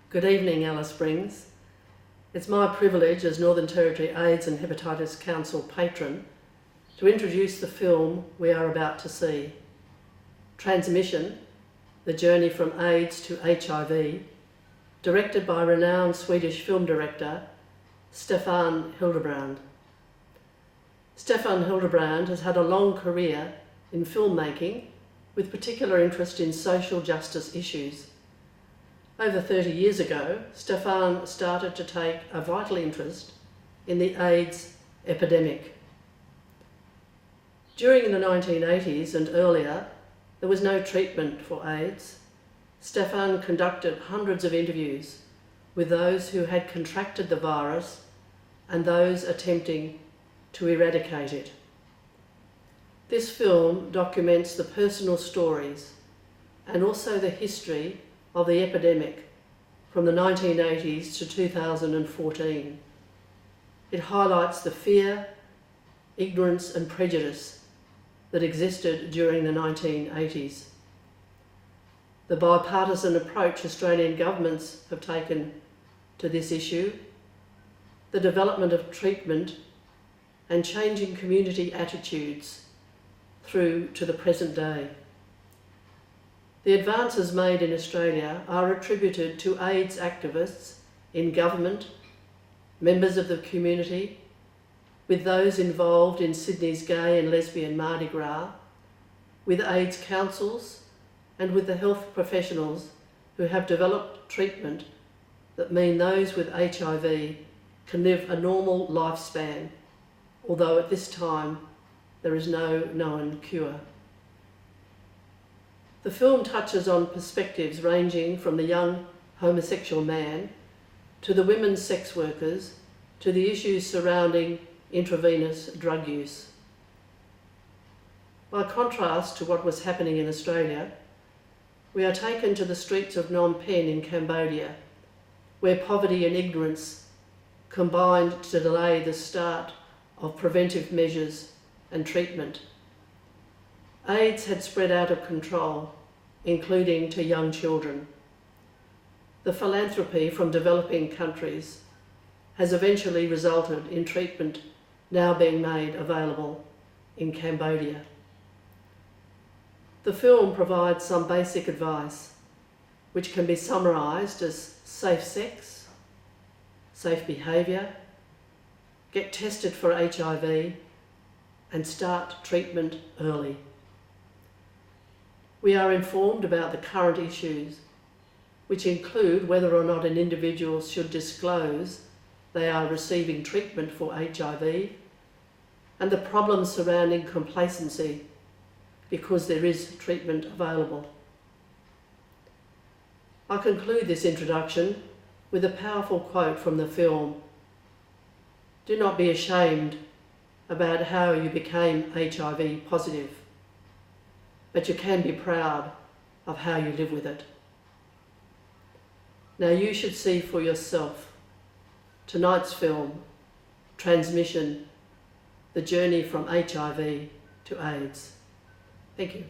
Good evening, Alice Springs. It's my privilege as Northern Territory AIDS and Hepatitis Council patron to introduce the film we are about to see. Transmission, The Journey from AIDS to HIV, directed by renowned Swedish film director Stefan Hildebrand. Stefan Hildebrand has had a long career in filmmaking with particular interest in social justice issues. Over 30 years ago, Stefan started to take a vital interest in the AIDS epidemic. During the 1980s and earlier, there was no treatment for AIDS. Stefan conducted hundreds of interviews with those who had contracted the virus and those attempting to eradicate it. This film documents the personal stories and also the history of the epidemic from the 1980s to 2014. It highlights the fear, ignorance and prejudice that existed during the 1980s. The bipartisan approach Australian governments have taken to this issue, the development of treatment and changing community attitudes through to the present day. The advances made in Australia are attributed to AIDS activists in government, members of the community, with those involved in Sydney's gay and lesbian Mardi Gras, with AIDS councils and with the health professionals who have developed treatment that mean those with HIV can live a normal lifespan, although at this time there is no known cure. The film touches on perspectives ranging from the young homosexual man to the women sex workers to the issues surrounding intravenous drug use. By contrast to what was happening in Australia, we are taken to the streets of Phnom Penh in Cambodia, where poverty and ignorance combined to delay the start of preventive measures and treatment. AIDS had spread out of control, including to young children. The philanthropy from developing countries has eventually resulted in treatment now being made available in Cambodia. The film provides some basic advice, which can be summarised as safe sex, safe behaviour, get tested for HIV, and start treatment early. We are informed about the current issues, which include whether or not an individual should disclose they are receiving treatment for HIV, and the problems surrounding complacency because there is treatment available. I conclude this introduction with a powerful quote from the film. Do not be ashamed about how you became HIV positive, but you can be proud of how you live with it. Now you should see for yourself tonight's film, Transmission, The Journey from HIV to AIDS. Thank you.